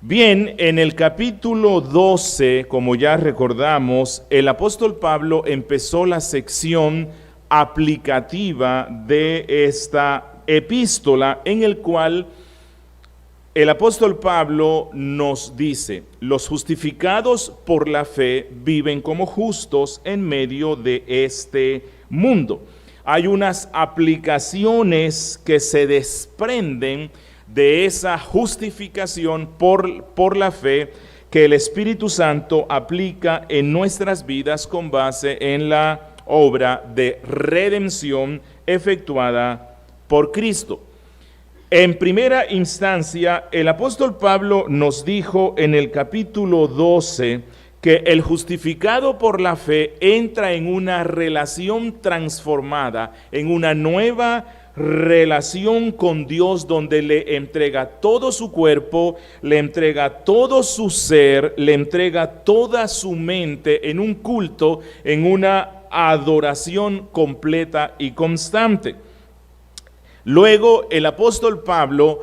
Bien, en el capítulo 12, como ya recordamos, el apóstol Pablo empezó la sección aplicativa de esta epístola, en el cual el apóstol Pablo nos dice: los justificados por la fe viven como justos en medio de este mundo. Hay unas aplicaciones que se desprenden de esa justificación por la fe que el Espíritu Santo aplica en nuestras vidas con base en la obra de redención efectuada por Cristo. En primera instancia, el apóstol Pablo nos dijo en el capítulo 12 que el justificado por la fe entra en una relación transformada, en una nueva relación con Dios, donde le entrega todo su cuerpo, le entrega todo su ser, le entrega toda su mente en un culto, en una adoración completa y constante. Luego el apóstol Pablo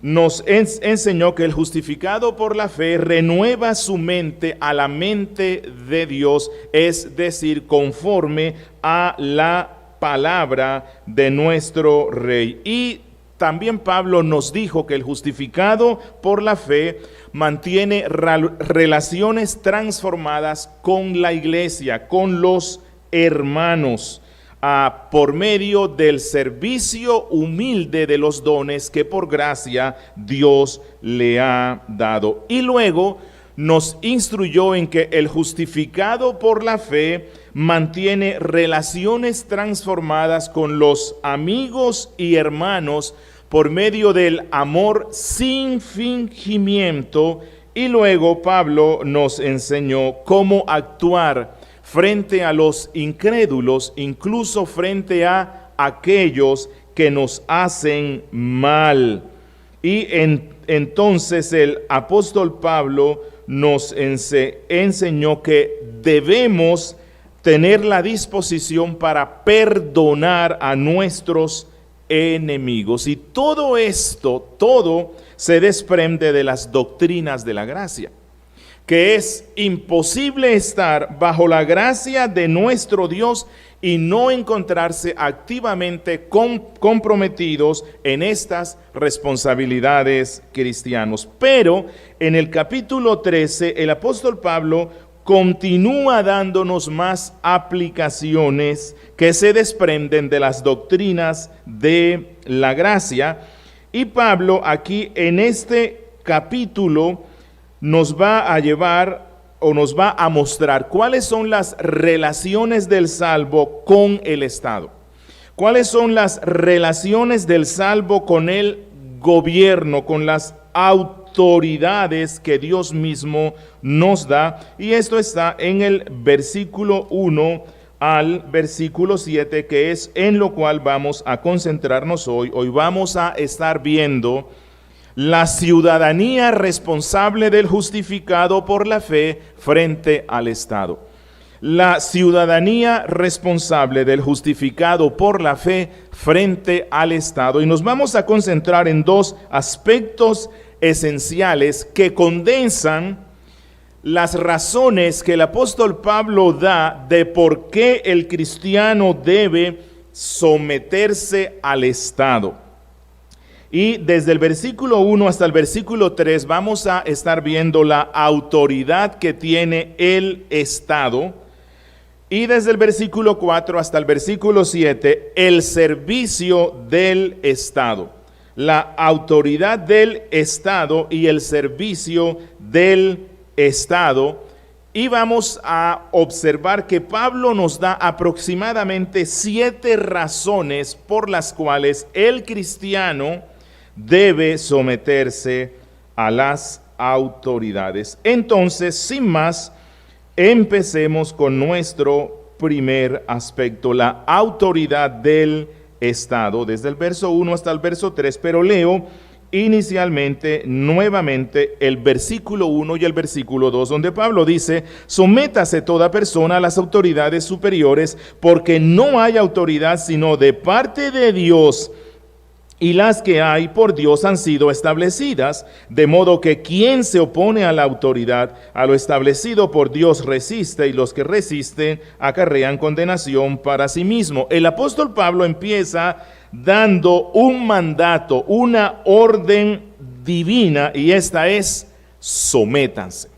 nos enseñó que el justificado por la fe renueva su mente a la mente de Dios, es decir, conforme a la palabra de nuestro Rey. Y también Pablo nos dijo que el justificado por la fe mantiene relaciones transformadas con la iglesia, con los hermanos, por medio del servicio humilde de los dones que por gracia Dios le ha dado. Y luego nos instruyó en que el justificado por la fe mantiene relaciones transformadas con los amigos y hermanos por medio del amor sin fingimiento. Y luego Pablo nos enseñó cómo actuar frente a los incrédulos, incluso frente a aquellos que nos hacen mal. Y entonces el apóstol Pablo nos enseñó que debemos tener la disposición para perdonar a nuestros enemigos. Y todo esto, todo se desprende de las doctrinas de la gracia, que es imposible estar bajo la gracia de nuestro Dios y no encontrarse activamente comprometidos en estas responsabilidades cristianos. Pero en el capítulo 13, el apóstol Pablo continúa dándonos más aplicaciones que se desprenden de las doctrinas de la gracia. Y Pablo aquí en este capítulo nos va a llevar o nos va a mostrar cuáles son las relaciones del salvo con el Estado. Cuáles son las relaciones del salvo con el gobierno, con las autoridades que Dios mismo nos da. Y esto está en el versículo 1 al versículo 7, que es en lo cual vamos a concentrarnos hoy. Hoy vamos a estar viendo la ciudadanía responsable del justificado por la fe frente al Estado. La ciudadanía responsable del justificado por la fe frente al Estado. Y nos vamos a concentrar en dos aspectos esenciales que condensan las razones que el apóstol Pablo da de por qué el cristiano debe someterse al Estado. Y desde el versículo 1 hasta el versículo 3 vamos a estar viendo la autoridad que tiene el Estado. Y desde el versículo 4 hasta el versículo 7, el servicio del Estado. La autoridad del Estado y el servicio del Estado. Y vamos a observar que Pablo nos da aproximadamente 7 razones por las cuales el cristiano debe someterse a las autoridades. Entonces, sin más, empecemos con nuestro primer aspecto, la autoridad del Estado, desde el verso 1 hasta el verso 3, pero leo inicialmente, nuevamente, el versículo 1 y el versículo 2, donde Pablo dice: sométase toda persona a las autoridades superiores, porque no hay autoridad sino de parte de Dios, y las que hay por Dios han sido establecidas, de modo que quien se opone a la autoridad, a lo establecido por Dios resiste, y los que resisten acarrean condenación para sí mismo. El apóstol Pablo empieza dando un mandato, una orden divina, y esta es: sométanse.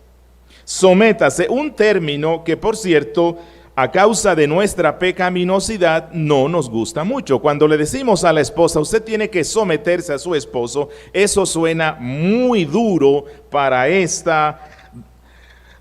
Sométase, un término que, por cierto, a causa de nuestra pecaminosidad no nos gusta mucho. Cuando le decimos a la esposa, usted tiene que someterse a su esposo, eso suena muy duro para esta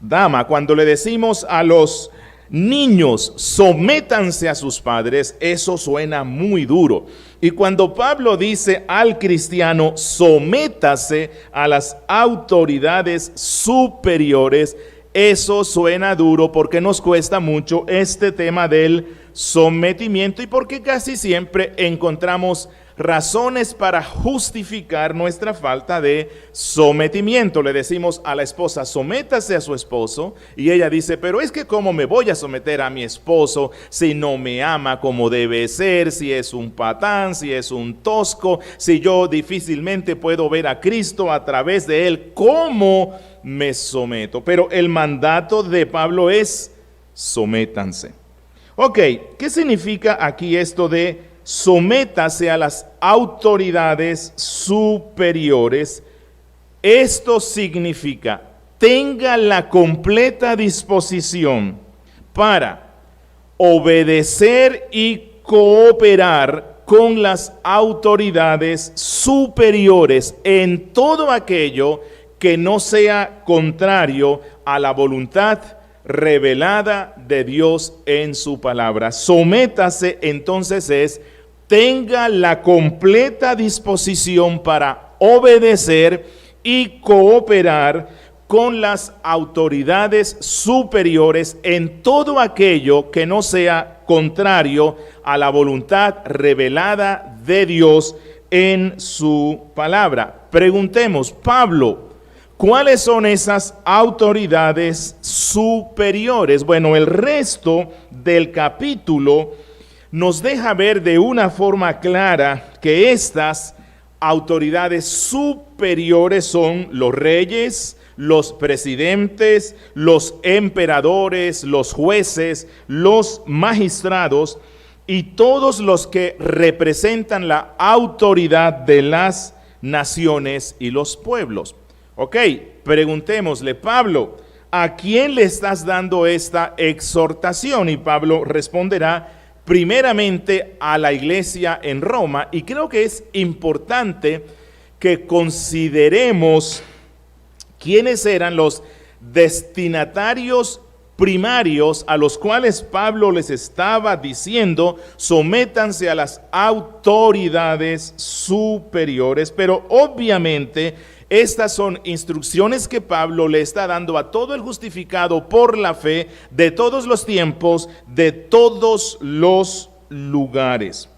dama. Cuando le decimos a los niños, sométanse a sus padres, eso suena muy duro. Y cuando Pablo dice al cristiano, sométase a las autoridades superiores, eso suena duro porque nos cuesta mucho este tema del sometimiento y porque casi siempre encontramos razones para justificar nuestra falta de sometimiento. Le decimos a la esposa, sométase a su esposo, y ella dice, pero es que ¿cómo me voy a someter a mi esposo si no me ama como debe ser, si es un patán, si es un tosco, si yo difícilmente puedo ver a Cristo a través de él? ¿Cómo me someto? Pero el mandato de Pablo es: sométanse. Ok, ¿qué significa aquí esto de sométase a las autoridades superiores? Esto significa: tenga la completa disposición para obedecer y cooperar con las autoridades superiores en todo aquello que no sea contrario a la voluntad revelada de Dios en su palabra. Sométase entonces es: tenga la completa disposición para obedecer y cooperar con las autoridades superiores en todo aquello que no sea contrario a la voluntad revelada de Dios en su palabra. Preguntemos, Pablo, ¿cuáles son esas autoridades superiores? Bueno, el resto del capítulo nos deja ver de una forma clara que estas autoridades superiores son los reyes, los presidentes, los emperadores, los jueces, los magistrados y todos los que representan la autoridad de las naciones y los pueblos. Ok, preguntémosle, Pablo, ¿a quién le estás dando esta exhortación? Y Pablo responderá primeramente a la iglesia en Roma, y creo que es importante que consideremos quiénes eran los destinatarios primarios a los cuales Pablo les estaba diciendo: sométanse a las autoridades superiores. Pero obviamente estas son instrucciones que Pablo le está dando a todo el justificado por la fe de todos los tiempos, de todos los lugares.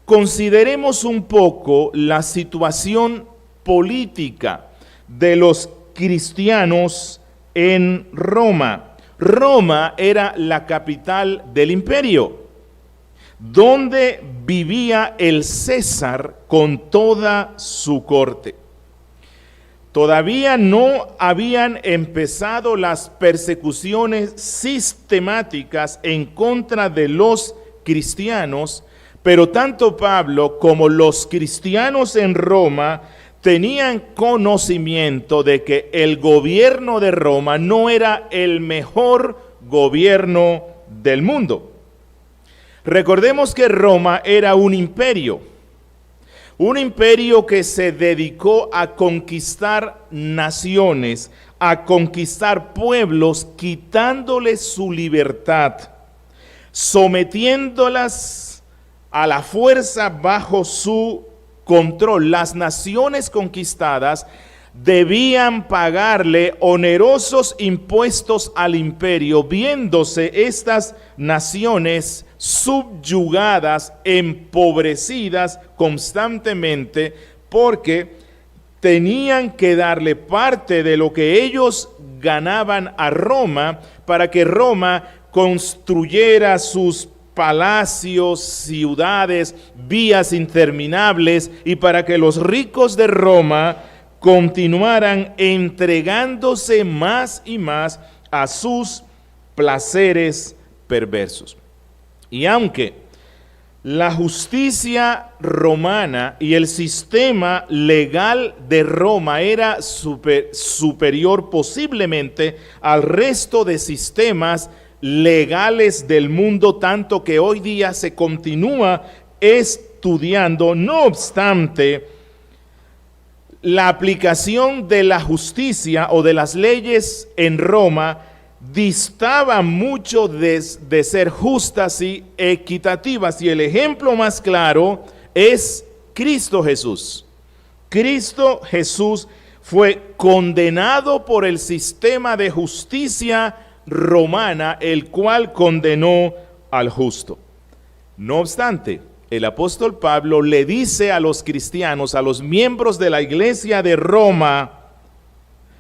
Consideremos un poco la situación política de los cristianos en Roma. Roma era la capital del imperio, donde vivía el César con toda su corte. Todavía no habían empezado las persecuciones sistemáticas en contra de los cristianos, pero tanto Pablo como los cristianos en Roma tenían conocimiento de que el gobierno de Roma no era el mejor gobierno del mundo. Recordemos que Roma era un imperio que se dedicó a conquistar naciones, a conquistar pueblos, quitándoles su libertad, sometiéndolas a la fuerza bajo su control. Las naciones conquistadas debían pagarle onerosos impuestos al imperio, viéndose estas naciones subyugadas, empobrecidas constantemente, porque tenían que darle parte de lo que ellos ganaban a Roma para que Roma construyera sus palacios, ciudades, vías interminables, y para que los ricos de Roma continuaran entregándose más y más a sus placeres perversos. Y aunque la justicia romana y el sistema legal de Roma era superior posiblemente al resto de sistemas legales del mundo, tanto que hoy día se continúa estudiando, no obstante, la aplicación de la justicia o de las leyes en Roma distaba mucho de ser justas y equitativas, y el ejemplo más claro es Cristo Jesús. Cristo Jesús fue condenado por el sistema de justicia romana, el cual condenó al justo. No obstante, el apóstol Pablo le dice a los cristianos, a los miembros de la iglesia de Roma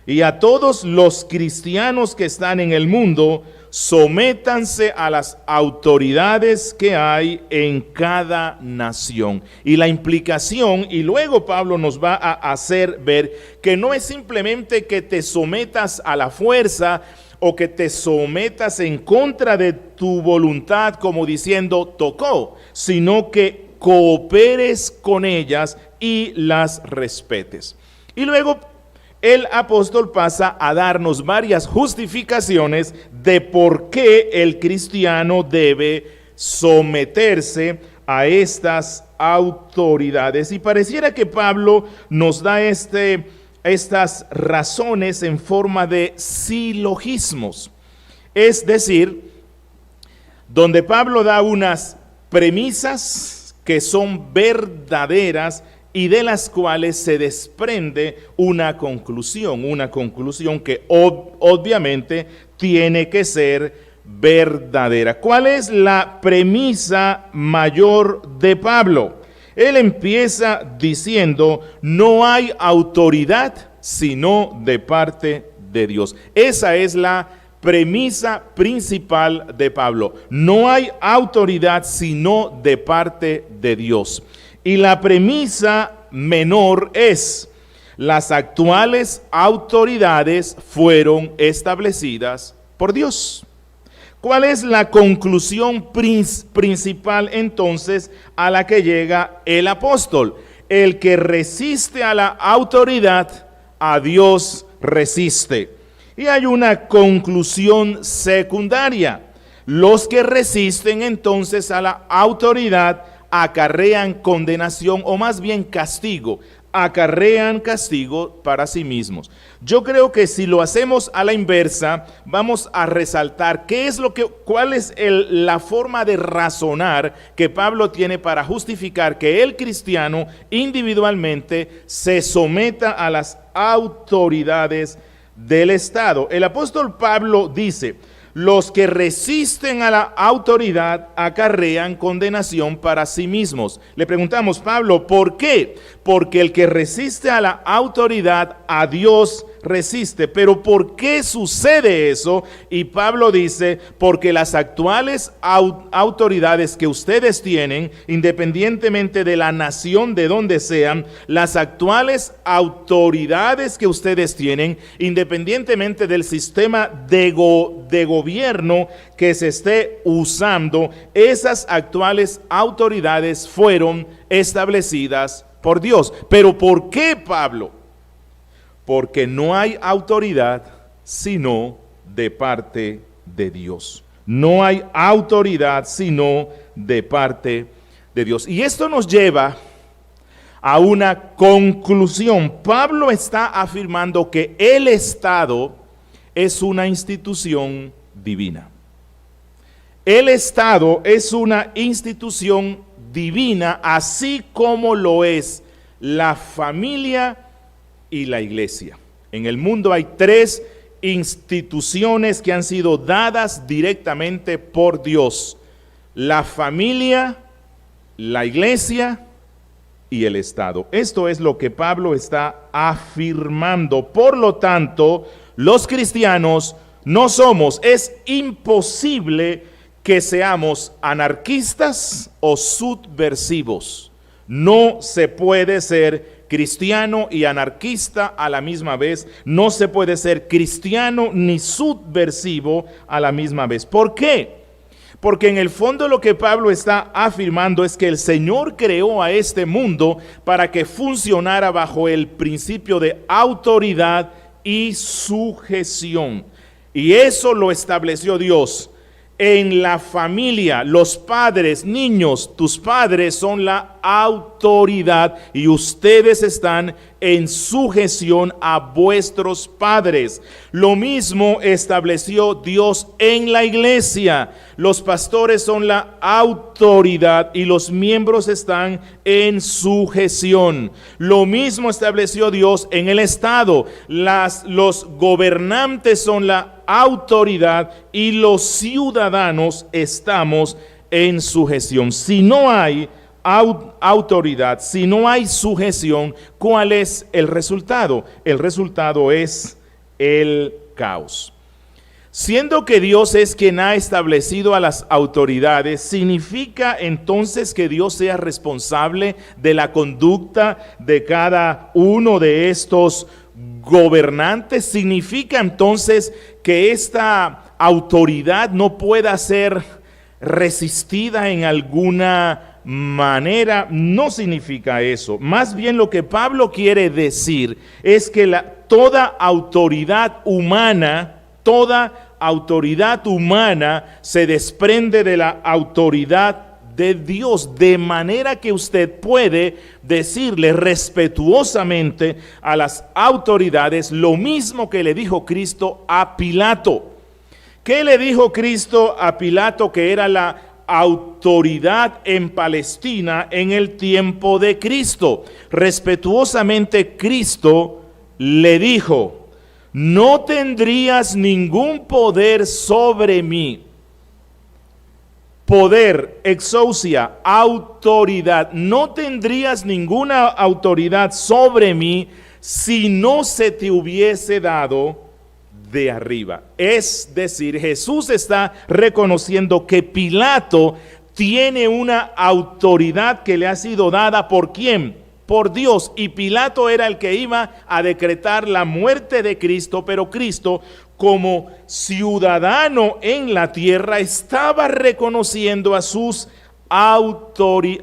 y a todos los cristianos que están en el mundo: sométanse a las autoridades que hay en cada nación. Y la implicación, y luego Pablo nos va a hacer ver que no es simplemente que te sometas a la fuerza o que te sometas en contra de tu voluntad, como diciendo tocó, sino que cooperes con ellas y las respetes. Y luego el apóstol pasa a darnos varias justificaciones de por qué el cristiano debe someterse a estas autoridades. Y pareciera que Pablo nos da estas razones en forma de silogismos. Es decir, donde Pablo da unas premisas que son verdaderas y de las cuales se desprende una conclusión que obviamente tiene que ser verdadera. ¿Cuál es la premisa mayor de Pablo? Él empieza diciendo: no hay autoridad sino de parte de Dios. Esa es la premisa principal de Pablo. No hay autoridad sino de parte de Dios. Y la premisa menor es: las actuales autoridades fueron establecidas por Dios. ¿Cuál es la conclusión principal entonces a la que llega el apóstol? El que resiste a la autoridad, a Dios resiste. Y hay una conclusión secundaria: los que resisten entonces a la autoridad acarrean condenación, o más bien castigo, acarrean castigo para sí mismos. Yo creo que si lo hacemos a la inversa, vamos a resaltar cuál es la forma de razonar que Pablo tiene para justificar que el cristiano individualmente se someta a las autoridades del Estado. El apóstol Pablo dice: los que resisten a la autoridad acarrean condenación para sí mismos. Le preguntamos: Pablo, ¿por qué? Porque el que resiste a la autoridad, a Dios resiste. Pero ¿por qué sucede eso? Y Pablo dice: porque las actuales autoridades que ustedes tienen, independientemente de la nación de donde sean, las actuales autoridades que ustedes tienen, independientemente del sistema de gobierno que se esté usando, esas actuales autoridades fueron establecidas por Dios. ¿Pero por qué, Pablo? Porque no hay autoridad sino de parte de Dios. No hay autoridad sino de parte de Dios. Y esto nos lleva a una conclusión. Pablo está afirmando que el Estado es una institución divina. El Estado es una institución divina, así como lo es la familia y la iglesia. En el mundo hay 3 instituciones que han sido dadas directamente por Dios: la familia, la iglesia y el Estado. Esto es lo que Pablo está afirmando. Por lo tanto, los cristianos es imposible que seamos anarquistas o subversivos. No se puede ser cristiano y anarquista a la misma vez. No se puede ser cristiano ni subversivo a la misma vez. ¿Por qué? Porque en el fondo lo que Pablo está afirmando es que el Señor creó a este mundo para que funcionara bajo el principio de autoridad y sujeción. Y eso lo estableció Dios. En la familia, los padres, niños, tus padres son la autoridad y ustedes están en sujeción a vuestros padres. Lo mismo estableció Dios en la iglesia. Los pastores son la autoridad y los miembros están en sujeción. Lo mismo estableció Dios en el Estado. Los gobernantes son la autoridad y los ciudadanos estamos en sujeción. Si no hay autoridad, si no hay sujeción, ¿cuál es el resultado? El resultado es el caos. Siendo que Dios es quien ha establecido a las autoridades, ¿significa entonces que Dios sea responsable de la conducta de cada uno de estos gobernantes? ¿Significa entonces que esta autoridad no pueda ser resistida en alguna manera? No significa eso. Más bien lo que Pablo quiere decir es que toda autoridad humana se desprende de la autoridad de Dios, de manera que usted puede decirle respetuosamente a las autoridades lo mismo que le dijo Cristo a Pilato. ¿Qué le dijo Cristo a Pilato, que era la autoridad en Palestina en el tiempo de Cristo? Respetuosamente Cristo le dijo: no tendrías ningún poder sobre mí. Poder, exousia, autoridad. No tendrías ninguna autoridad sobre mí si no se te hubiese dado de arriba. Es decir, Jesús está reconociendo que Pilato tiene una autoridad que le ha sido dada ¿por quién? Por Dios. Y Pilato era el que iba a decretar la muerte de Cristo, pero Cristo, como ciudadano en la tierra, estaba reconociendo a sus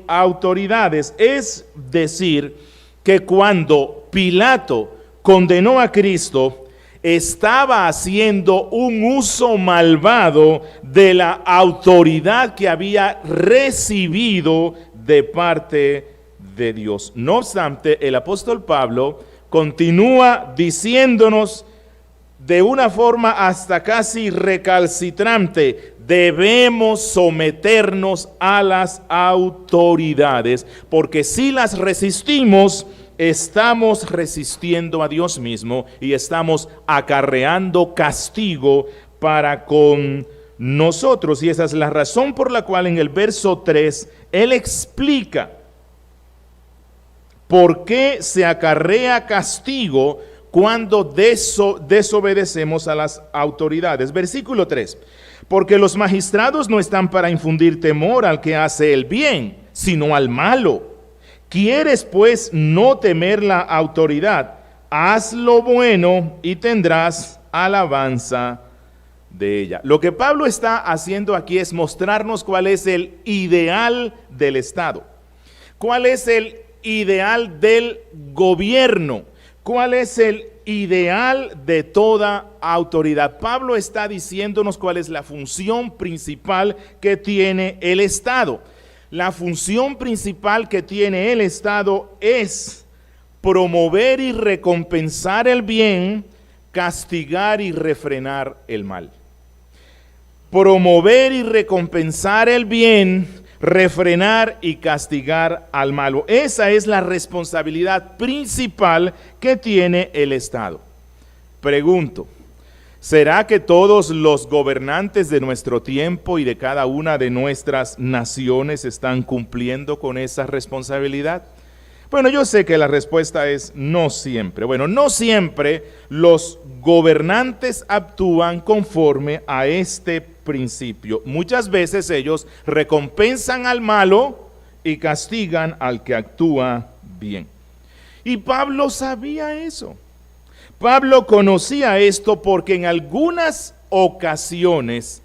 autoridades. Es decir, que cuando Pilato condenó a Cristo, estaba haciendo un uso malvado de la autoridad que había recibido de parte de Dios. No obstante, el apóstol Pablo continúa diciéndonos de una forma hasta casi recalcitrante: debemos someternos a las autoridades, porque si las resistimos, estamos resistiendo a Dios mismo y estamos acarreando castigo para con nosotros. Y esa es la razón por la cual en el verso 3 él explica por qué se acarrea castigo cuando desobedecemos a las autoridades. Versículo 3: porque los magistrados no están para infundir temor al que hace el bien, sino al malo. ¿Quieres pues no temer la autoridad? Haz lo bueno y tendrás alabanza de ella. Lo que Pablo está haciendo aquí es mostrarnos cuál es el ideal del Estado, cuál es el ideal del gobierno, cuál es el ideal de toda autoridad. Pablo está diciéndonos cuál es la función principal que tiene el Estado. La función principal que tiene el Estado es promover y recompensar el bien, castigar y refrenar el mal. Promover y recompensar el bien, refrenar y castigar al malo. Esa es la responsabilidad principal que tiene el Estado. Pregunto: ¿será que todos los gobernantes de nuestro tiempo y de cada una de nuestras naciones están cumpliendo con esa responsabilidad? Bueno, yo sé que la respuesta es no siempre. Bueno, no siempre los gobernantes actúan conforme a este principio. Muchas veces ellos recompensan al malo y castigan al que actúa bien. Y Pablo sabía eso. Pablo conocía esto porque en algunas ocasiones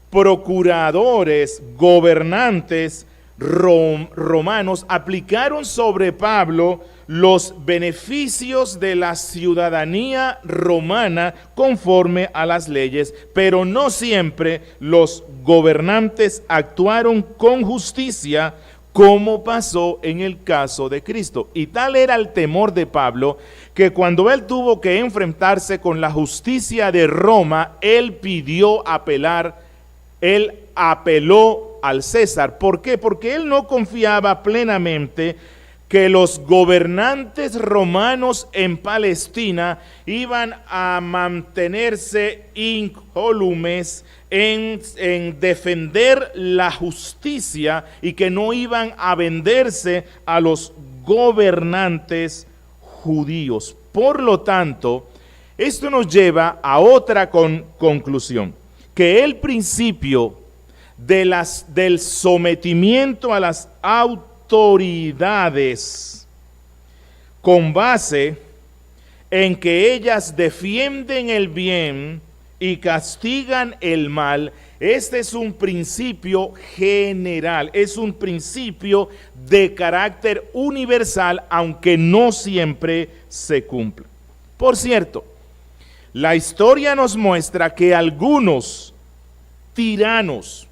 procuradores, gobernantes romanos aplicaron sobre Pablo los beneficios de la ciudadanía romana conforme a las leyes, pero no siempre los gobernantes actuaron con justicia, como pasó en el caso de Cristo. Y tal era el temor de Pablo, que cuando él tuvo que enfrentarse con la justicia de Roma, él apeló al César. ¿Por qué? Porque él no confiaba plenamente que los gobernantes romanos en Palestina iban a mantenerse incólumes en defender la justicia y que no iban a venderse a los gobernantes judíos. Por lo tanto, esto nos lleva a otra conclusión, que el principio del sometimiento a las autoridades con base en que ellas defienden el bien y castigan el mal, este es un principio general, es un principio de carácter universal, aunque no siempre se cumple. Por cierto, la historia nos muestra que algunos tiranos,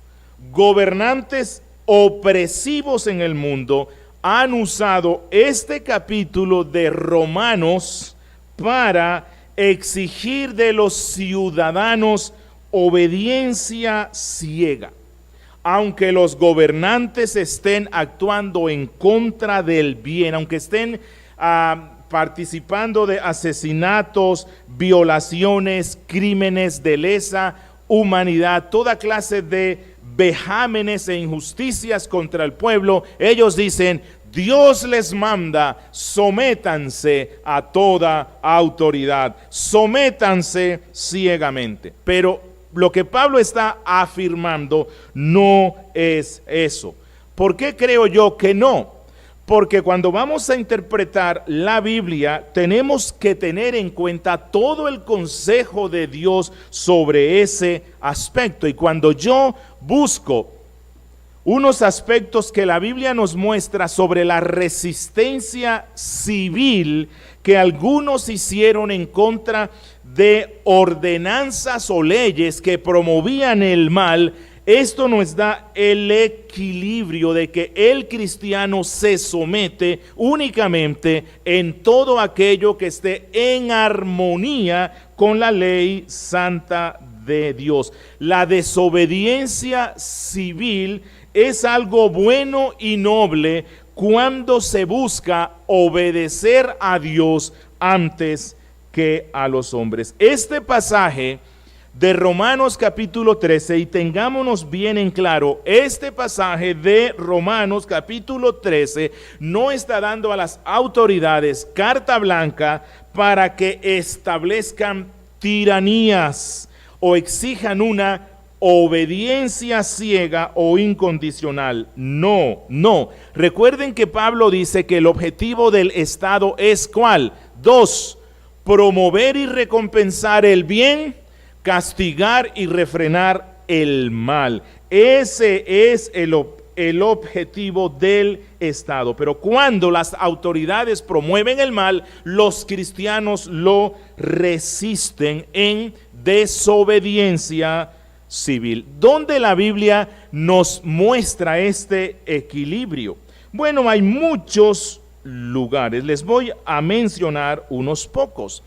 gobernantes opresivos en el mundo, han usado este capítulo de Romanos para exigir de los ciudadanos obediencia ciega. Aunque los gobernantes estén actuando en contra del bien, aunque estén participando de asesinatos, violaciones, crímenes de lesa humanidad, toda clase de vejámenes e injusticias contra el pueblo, ellos dicen: Dios les manda, sométanse a toda autoridad, sométanse ciegamente. Pero lo que Pablo está afirmando no es eso. ¿Por qué creo yo que no? Porque cuando vamos a interpretar la Biblia, tenemos que tener en cuenta todo el consejo de Dios sobre ese aspecto. Y cuando yo busco unos aspectos que la Biblia nos muestra sobre la resistencia civil que algunos hicieron en contra de ordenanzas o leyes que promovían el mal, esto nos da el equilibrio de que el cristiano se somete únicamente en todo aquello que esté en armonía con la ley santa de Dios. La desobediencia civil es algo bueno y noble cuando se busca obedecer a Dios antes que a los hombres. Este pasaje de Romanos capítulo 13, y tengámonos bien en claro, este pasaje de Romanos capítulo 13 no está dando a las autoridades carta blanca para que establezcan tiranías o exijan una obediencia ciega o incondicional. No. Recuerden que Pablo dice que el objetivo del Estado es ¿cuál? 2, promover y recompensar el bien, castigar y refrenar el mal. Ese es el objetivo del Estado. Pero cuando las autoridades promueven el mal, los cristianos lo resisten en desobediencia civil. ¿Dónde la Biblia nos muestra este equilibrio? Bueno, hay muchos lugares. Les voy a mencionar unos pocos.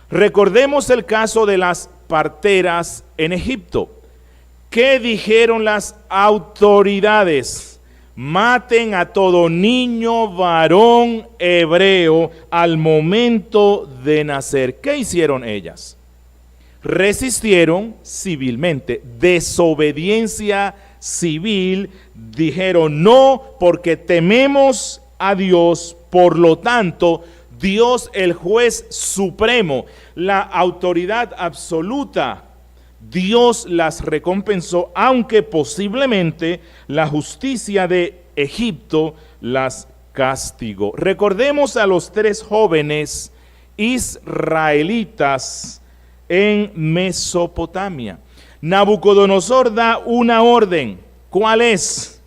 Recordemos el caso de las parteras en Egipto. ¿Qué dijeron las autoridades? Maten a todo niño varón hebreo al momento de nacer. ¿Qué hicieron ellas? Resistieron civilmente, desobediencia civil, dijeron no porque tememos a Dios Por lo tanto, Dios, el juez supremo, la autoridad absoluta, Dios las recompensó, aunque posiblemente la justicia de Egipto las castigó. Recordemos a los 3 jóvenes israelitas en Mesopotamia. Nabucodonosor da una orden. ¿Cuál es?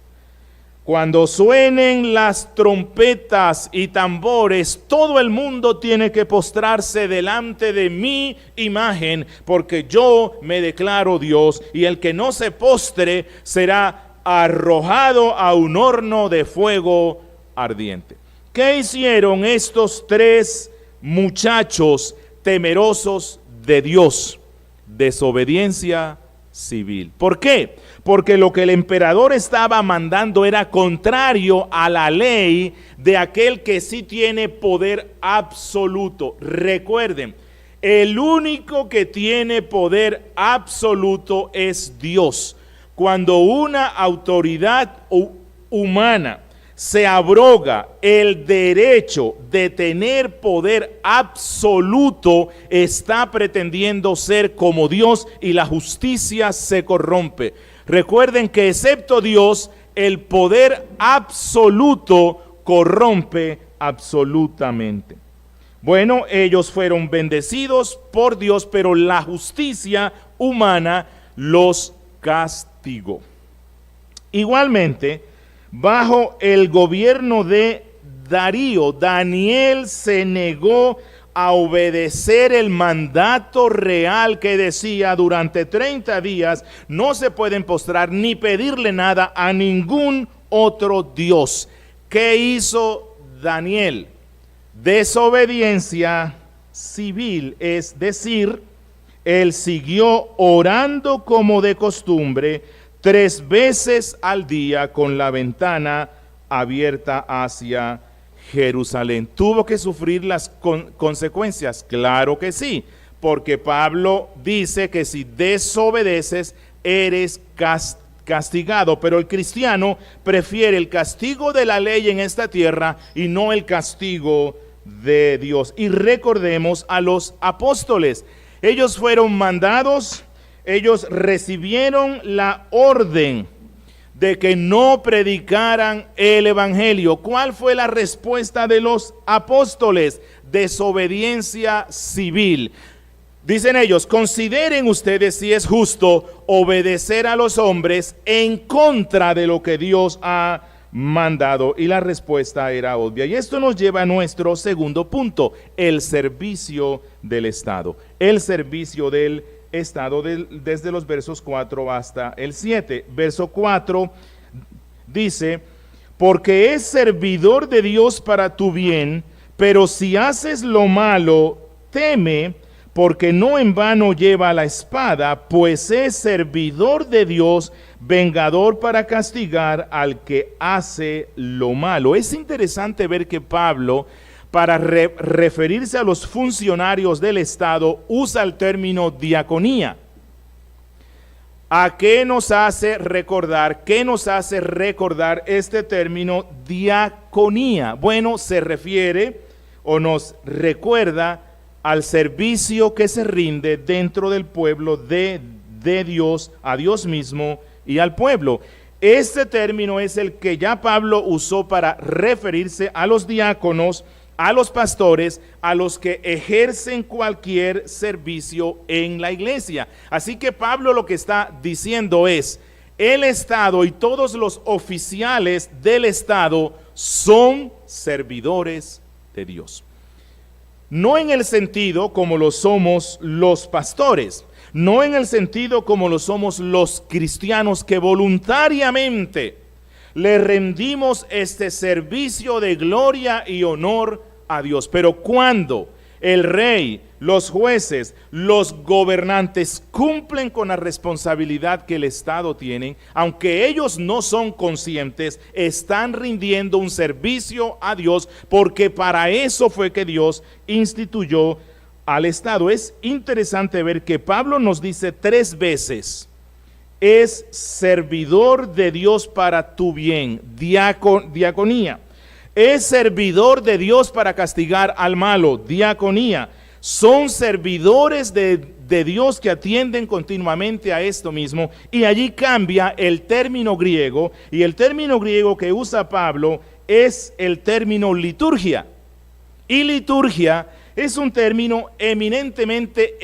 Cuando suenen las trompetas y tambores, todo el mundo tiene que postrarse delante de mi imagen, porque yo me declaro Dios, y el que no se postre será arrojado a un horno de fuego ardiente. ¿Qué hicieron estos 3 muchachos temerosos de Dios? Desobediencia civil. ¿Por qué? Porque lo que el emperador estaba mandando era contrario a la ley de aquel que sí tiene poder absoluto. Recuerden, el único que tiene poder absoluto es Dios. Cuando una autoridad humana se abroga el derecho de tener poder absoluto, está pretendiendo ser como Dios y la justicia se corrompe. Recuerden que excepto Dios, el poder absoluto corrompe absolutamente. Bueno, ellos fueron bendecidos por Dios, pero la justicia humana los castigó. Igualmente, bajo el gobierno de Darío, Daniel se negó a obedecer el mandato real que decía: durante 30 días no se pueden postrar ni pedirle nada a ningún otro Dios. ¿Qué hizo Daniel? Desobediencia civil, es decir, él siguió orando como de costumbre 3 veces al día con la ventana abierta hacia Jerusalén. ¿Tuvo que sufrir las consecuencias? Claro que sí, porque Pablo dice que si desobedeces eres castigado, pero el cristiano prefiere el castigo de la ley en esta tierra y no el castigo de Dios. Y recordemos a los apóstoles, ellos fueron mandados, ellos recibieron la orden de que no predicaran el evangelio. ¿Cuál fue la respuesta de los apóstoles? Desobediencia civil. Dicen ellos: consideren ustedes si es justo obedecer a los hombres en contra de lo que Dios ha mandado. Y la respuesta era obvia. Y esto nos lleva a nuestro segundo punto: el servicio del Estado. El servicio del Estado, desde los versos 4 hasta el 7. Verso 4 dice: porque es servidor de Dios para tu bien, pero si haces lo malo, teme, porque no en vano lleva la espada, pues es servidor de Dios, vengador para castigar al que hace lo malo. Es interesante ver que Pablo, para referirse a los funcionarios del Estado, usa el término diaconía. ¿A qué nos hace recordar? ¿Qué nos hace recordar este término diaconía? Bueno, se refiere o nos recuerda al servicio que se rinde dentro del pueblo de Dios, a Dios mismo y al pueblo. Este término es el que ya Pablo usó para referirse a los diáconos, a los pastores, a los que ejercen cualquier servicio en la iglesia. Así que Pablo lo que está diciendo es: el Estado y todos los oficiales del Estado son servidores de Dios. No en el sentido como lo somos los pastores, no en el sentido como lo somos los cristianos que voluntariamente le rendimos este servicio de gloria y honor a Dios. Pero cuando el rey, los jueces, los gobernantes cumplen con la responsabilidad que el Estado tiene, aunque ellos no son conscientes, están rindiendo un servicio a Dios, porque para eso fue que Dios instituyó al Estado. Es interesante ver que Pablo nos dice 3 veces: es servidor de Dios para tu bien, diaconía. Es servidor de Dios para castigar al malo, diaconía. Son servidores de Dios que atienden continuamente a esto mismo, y allí cambia el término griego, y el término griego que usa Pablo es el término liturgia. Y liturgia es un término eminentemente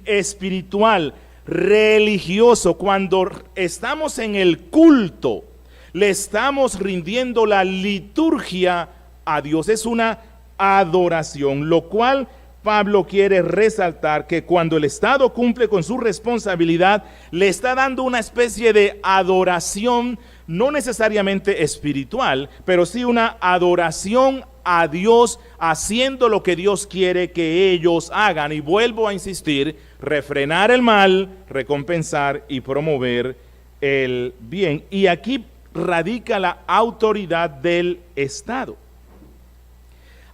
espiritual, religioso. Cuando estamos en el culto, le estamos rindiendo la liturgia a Dios. Es una adoración, lo cual Pablo quiere resaltar que cuando el Estado cumple con su responsabilidad, le está dando una especie de adoración, no necesariamente espiritual, pero sí una adoración a Dios, haciendo lo que Dios quiere que ellos hagan. Y vuelvo a insistir, refrenar el mal, recompensar y promover el bien. Y aquí radica la autoridad del Estado.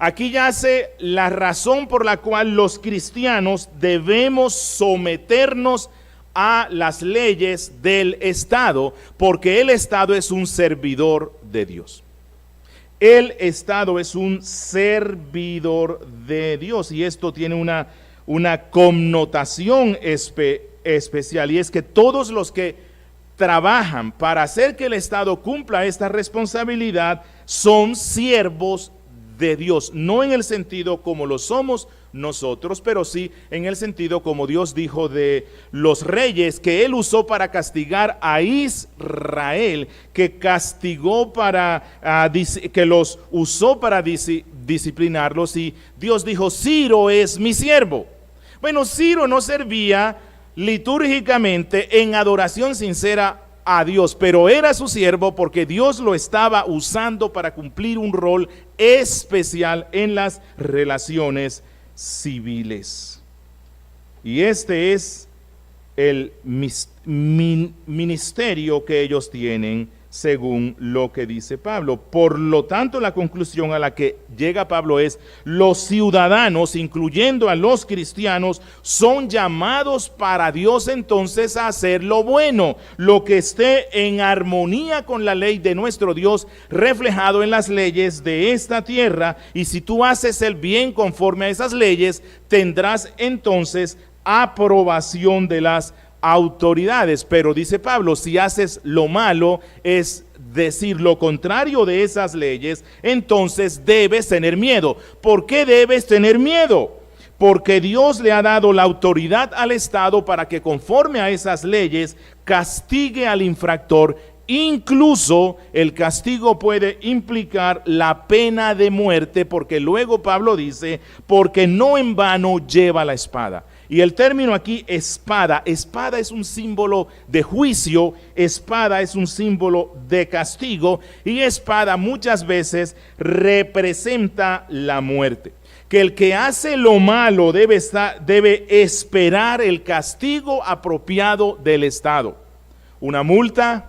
Aquí yace la razón por la cual los cristianos debemos someternos a las leyes del Estado, porque el Estado es un servidor de Dios. El Estado es un servidor de Dios, y esto tiene una connotación especial, y es que todos los que trabajan para hacer que el Estado cumpla esta responsabilidad son siervos de Dios, no en el sentido como lo somos nosotros, pero sí en el sentido como Dios dijo de los reyes que Él usó para castigar a Israel, que castigó que los usó para disciplinarlos, y Dios dijo: Ciro es mi siervo. Bueno, Ciro no servía litúrgicamente en adoración sincera a Dios, pero era su siervo porque Dios lo estaba usando para cumplir un rol especial en las relaciones civiles. Y este es el ministerio que ellos tienen, según lo que dice Pablo. Por lo tanto, la conclusión a la que llega Pablo es: los ciudadanos, incluyendo a los cristianos, son llamados para Dios entonces a hacer lo bueno, lo que esté en armonía con la ley de nuestro Dios, reflejado en las leyes de esta tierra. Y si tú haces el bien conforme a esas leyes, tendrás entonces aprobación de las autoridades. Pero dice Pablo, si haces lo malo, es decir, lo contrario de esas leyes, entonces debes tener miedo. ¿Por qué debes tener miedo? Porque Dios le ha dado la autoridad al Estado para que conforme a esas leyes castigue al infractor. Incluso el castigo puede implicar la pena de muerte, porque luego Pablo dice: porque no en vano lleva la espada. Y el término aquí, espada es un símbolo de juicio, espada es un símbolo de castigo, y espada muchas veces representa la muerte. Que el que hace lo malo debe esperar el castigo apropiado del Estado. Una multa,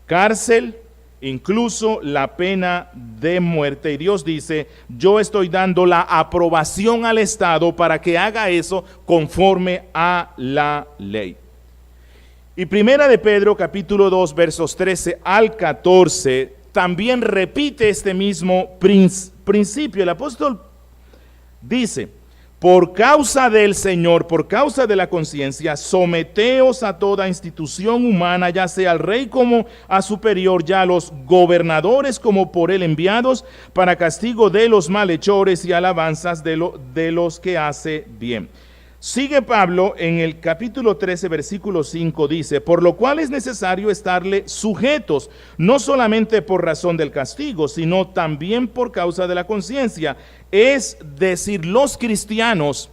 cárcel, incluso la pena de muerte. Y Dios dice: yo estoy dando la aprobación al Estado para que haga eso conforme a la ley. Y Primera de Pedro, capítulo 2, versos 13 al 14, también repite este mismo principio. El apóstol dice: por causa del Señor, por causa de la conciencia, someteos a toda institución humana, ya sea al rey como a superior, ya a los gobernadores como por él enviados, para castigo de los malhechores y alabanzas de los que hace bien. Sigue Pablo en el capítulo 13, versículo 5, dice: por lo cual es necesario estarle sujetos, no solamente por razón del castigo, sino también por causa de la conciencia. Es decir, los cristianos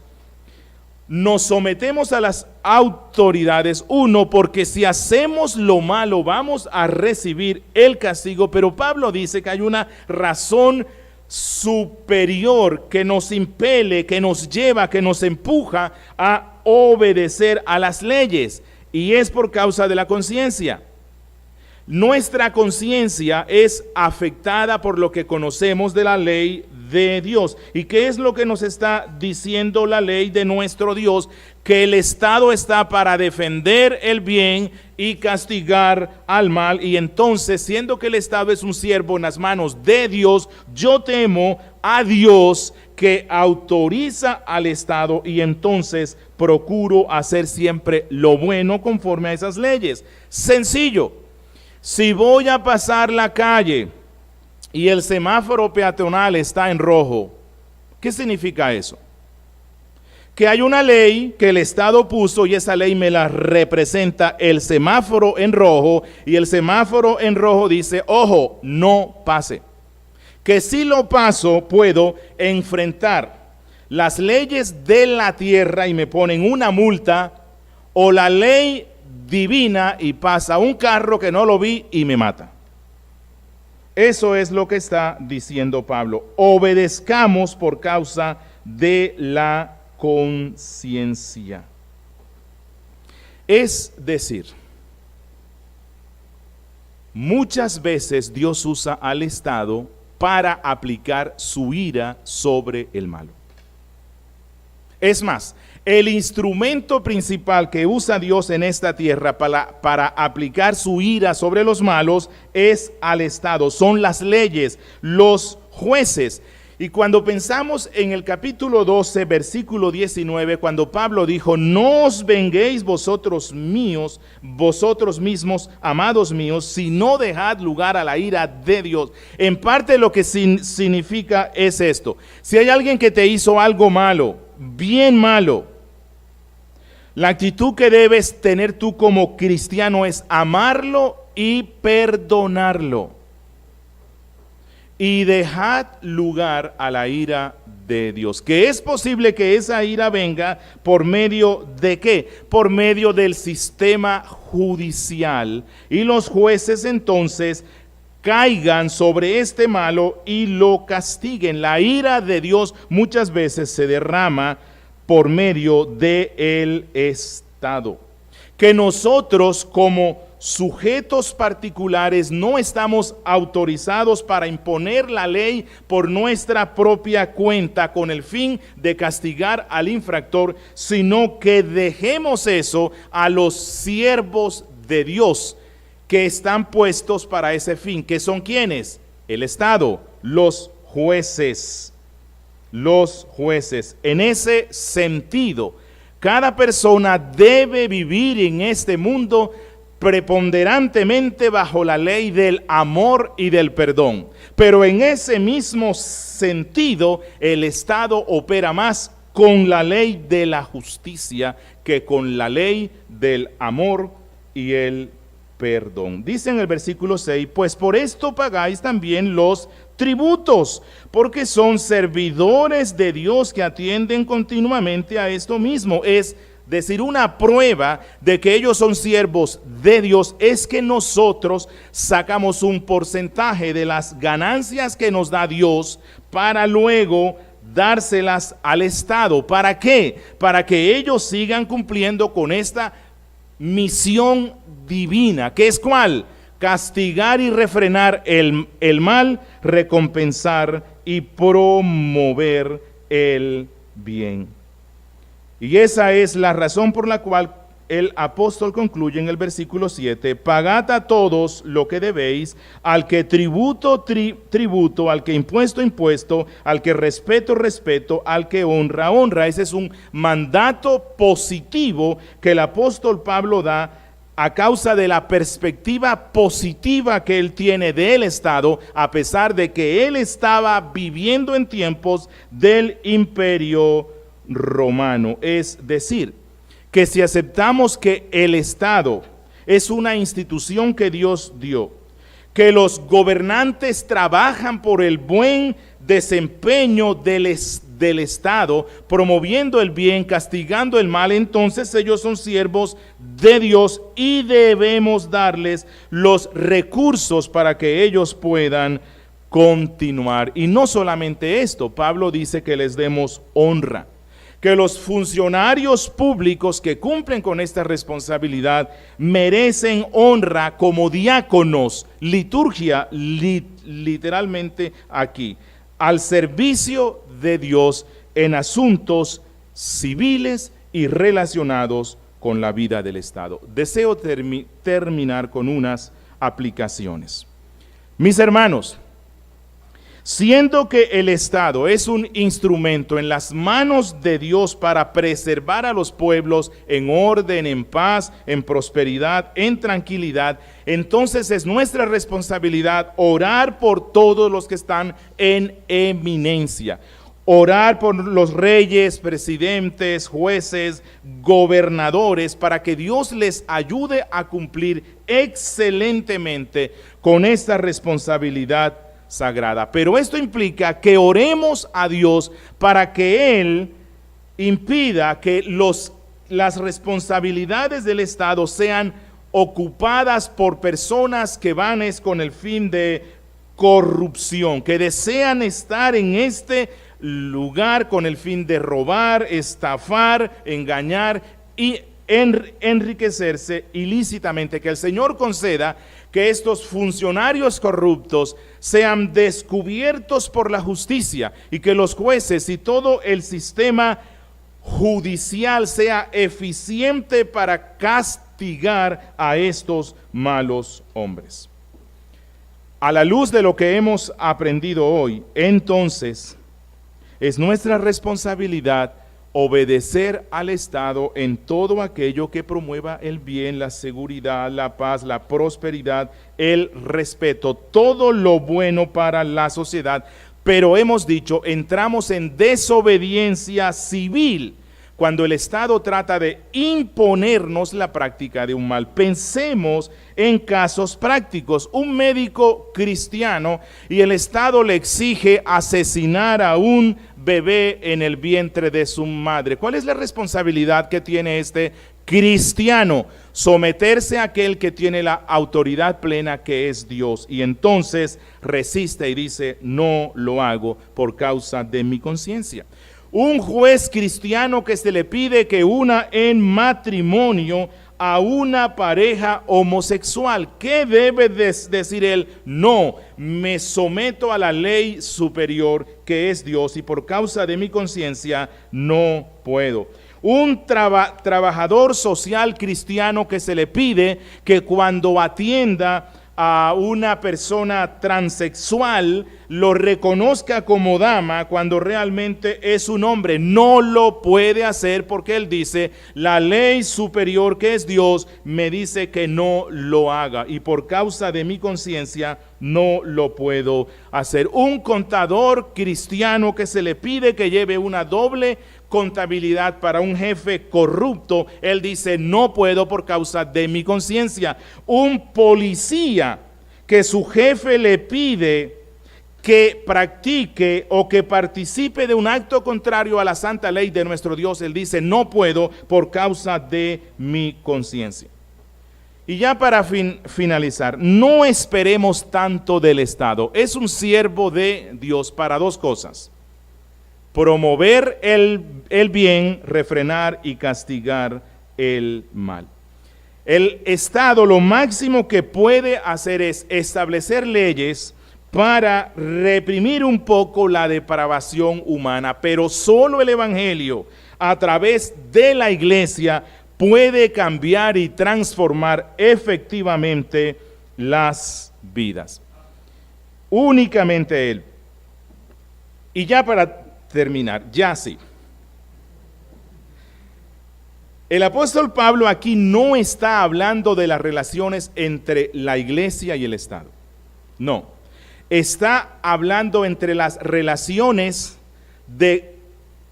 nos sometemos a las autoridades, uno, porque si hacemos lo malo vamos a recibir el castigo, pero Pablo dice que hay una razón superior que nos impele, que nos lleva, que nos empuja a obedecer a las leyes, y es por causa de la conciencia. Nuestra conciencia es afectada por lo que conocemos de la ley de Dios. ¿Y qué es lo que nos está diciendo la ley de nuestro Dios? Que el Estado está para defender el bien y castigar al mal. Y entonces, siendo que el Estado es un siervo en las manos de Dios, yo temo a Dios que autoriza al Estado, y entonces procuro hacer siempre lo bueno conforme a esas leyes. Sencillo. Si voy a pasar la calle y el semáforo peatonal está en rojo, ¿qué significa eso? Que hay una ley que el Estado puso y esa ley me la representa el semáforo en rojo, y el semáforo en rojo dice, ojo, no pase. Que si lo paso puedo enfrentar las leyes de la tierra y me ponen una multa, o la ley divina y pasa un carro que no lo vi y me mata. Eso es lo que está diciendo Pablo. Obedezcamos por causa de la conciencia. Es decir, muchas veces Dios usa al Estado para aplicar su ira sobre el malo. Es más, el instrumento principal que usa Dios en esta tierra para aplicar su ira sobre los malos es al Estado, son las leyes, los jueces. Y cuando pensamos en el capítulo 12, versículo 19, cuando Pablo dijo, no os venguéis vosotros mismos, amados míos, sino dejad lugar a la ira de Dios. En parte lo que significa es esto: si hay alguien que te hizo algo malo, bien malo, la actitud que debes tener tú como cristiano es amarlo y perdonarlo. Y dejad lugar a la ira de Dios. Que es posible que esa ira venga por medio de ¿qué? Por medio del sistema judicial. Y los jueces entonces caigan sobre este malo y lo castiguen. La ira de Dios muchas veces se derrama por medio del Estado. Que nosotros como sujetos particulares no estamos autorizados para imponer la ley por nuestra propia cuenta con el fin de castigar al infractor, sino que dejemos eso a los siervos de Dios que están puestos para ese fin. ¿Que son quiénes? El Estado, los jueces. Los jueces. En ese sentido, cada persona debe vivir en este mundo preponderantemente bajo la ley del amor y del perdón. Pero en ese mismo sentido, el Estado opera más con la ley de la justicia que con la ley del amor y el perdón. Dice en el versículo 6, pues por esto pagáis también los tributos, porque son servidores de Dios que atienden continuamente a esto mismo. Es decir, una prueba de que ellos son siervos de Dios es que nosotros sacamos un porcentaje de las ganancias que nos da Dios para luego dárselas al Estado. ¿Para qué? Para que ellos sigan cumpliendo con esta misión divina, que es ¿cuál? Castigar y refrenar el mal, recompensar y promover el bien. Y esa es la razón por la cual el apóstol concluye en el versículo 7, pagad a todos lo que debéis, al que tributo, tributo, al que impuesto, impuesto, al que respeto, respeto, al que honra, honra. Ese es un mandato positivo que el apóstol Pablo da a causa de la perspectiva positiva que él tiene del Estado, a pesar de que él estaba viviendo en tiempos del Imperio Romano. Es decir, que si aceptamos que el Estado es una institución que Dios dio, que los gobernantes trabajan por el buen desempeño del Estado, promoviendo el bien, castigando el mal, entonces ellos son siervos de Dios y debemos darles los recursos para que ellos puedan continuar. Y no solamente esto, Pablo dice que les demos honra, que los funcionarios públicos que cumplen con esta responsabilidad merecen honra como diáconos, liturgia, literalmente aquí, al servicio de Dios en asuntos civiles y relacionados con la vida del Estado. Deseo terminar con unas aplicaciones. Mis hermanos, siendo que el Estado es un instrumento en las manos de Dios para preservar a los pueblos en orden, en paz, en prosperidad, en tranquilidad, entonces es nuestra responsabilidad orar por todos los que están en eminencia. Orar por los reyes, presidentes, jueces, gobernadores, para que Dios les ayude a cumplir excelentemente con esta responsabilidad sagrada. Pero esto implica que oremos a Dios para que Él impida que las responsabilidades del Estado sean ocupadas por personas que van con el fin de corrupción, que desean estar en este lugar con el fin de robar, estafar, engañar y enriquecerse ilícitamente. Que el Señor conceda que estos funcionarios corruptos sean descubiertos por la justicia y que los jueces y todo el sistema judicial sea eficiente para castigar a estos malos hombres. A la luz de lo que hemos aprendido hoy, entonces, es nuestra responsabilidad obedecer al Estado en todo aquello que promueva el bien, la seguridad, la paz, la prosperidad, el respeto, todo lo bueno para la sociedad. Pero hemos dicho, entramos en desobediencia civil cuando el Estado trata de imponernos la práctica de un mal. Pensemos en casos prácticos. Un médico cristiano y el Estado le exige asesinar a un bebé en el vientre de su madre. ¿Cuál es la responsabilidad que tiene este cristiano? Someterse a aquel que tiene la autoridad plena, que es Dios. Y entonces resiste y dice, no lo hago por causa de mi conciencia. Un juez cristiano que se le pide que una en matrimonio a una pareja homosexual, ¿qué debe decir él? No, me someto a la ley superior que es Dios y por causa de mi conciencia no puedo. Un trabajador social cristiano que se le pide que cuando atienda a una persona transexual lo reconozca como dama cuando realmente es un hombre, no lo puede hacer porque él dice, la ley superior que es Dios me dice que no lo haga y por causa de mi conciencia no lo puedo hacer. Un contador cristiano que se le pide que lleve una doble contabilidad para un jefe corrupto, él dice, no puedo por causa de mi conciencia. Un policía que su jefe le pide que practique o que participe de un acto contrario a la santa ley de nuestro Dios, él dice, no puedo por causa de mi conciencia. Y ya para finalizar, no esperemos tanto del Estado. Es un siervo de Dios para dos cosas: promover el bien, refrenar y castigar el mal. El Estado lo máximo que puede hacer es establecer leyes para reprimir un poco la depravación humana, pero solo el Evangelio a través de la iglesia puede cambiar y transformar efectivamente las vidas. Únicamente Él. Y ya para terminar, ya sí. El apóstol Pablo aquí no está hablando de las relaciones entre la iglesia y el Estado. No. Está hablando entre las relaciones de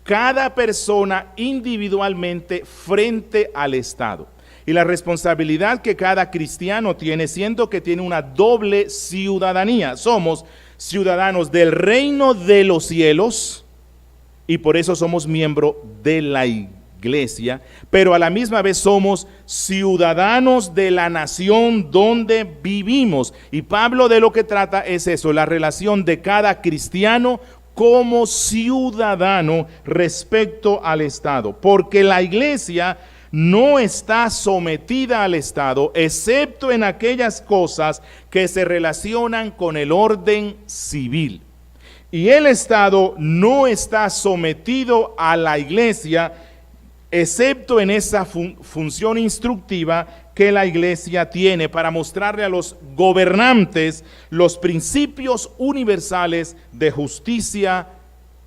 cada persona individualmente frente al Estado. Y la responsabilidad que cada cristiano tiene, siendo que tiene una doble ciudadanía. Somos ciudadanos del reino de los cielos y por eso somos miembros de la iglesia, pero a la misma vez somos ciudadanos de la nación donde vivimos. Y Pablo de lo que trata es eso, la relación de cada cristiano como ciudadano respecto al Estado, porque la iglesia no está sometida al Estado, excepto en aquellas cosas que se relacionan con el orden civil. Y el Estado no está sometido a la iglesia, excepto en esa función instructiva que la iglesia tiene para mostrarle a los gobernantes los principios universales de justicia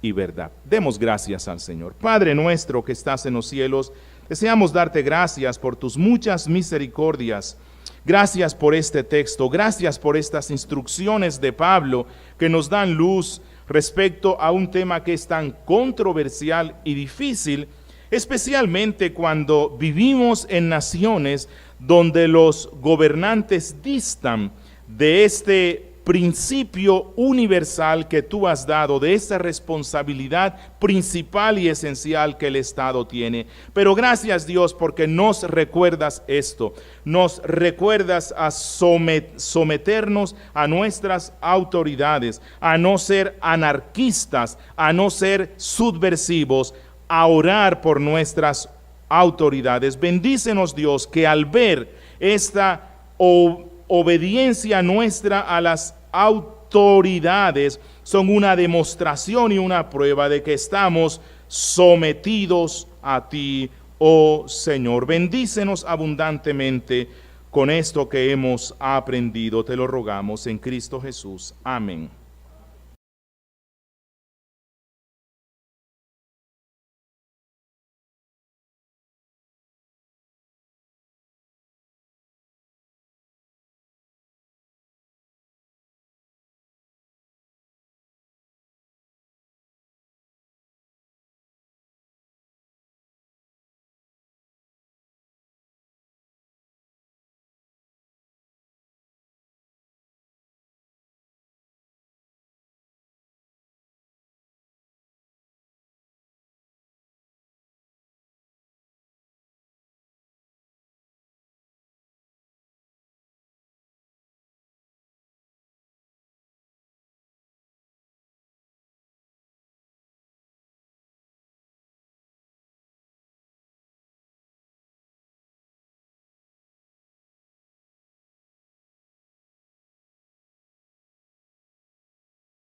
y verdad. Demos gracias al Señor. Padre nuestro que estás en los cielos, deseamos darte gracias por tus muchas misericordias. Gracias por este texto, gracias por estas instrucciones de Pablo que nos dan luz respecto a un tema que es tan controversial y difícil, especialmente cuando vivimos en naciones donde los gobernantes distan de este principio universal que tú has dado, de esa responsabilidad principal y esencial que el Estado tiene. Pero gracias, Dios, porque nos recuerdas esto, nos recuerdas a someternos a nuestras autoridades, a no ser anarquistas, a no ser subversivos, a orar por nuestras autoridades. Bendícenos, Dios, que al ver esta obediencia nuestra a las autoridades son una demostración y una prueba de que estamos sometidos a ti, oh Señor. Bendícenos abundantemente con esto que hemos aprendido. Te lo rogamos en Cristo Jesús. Amén.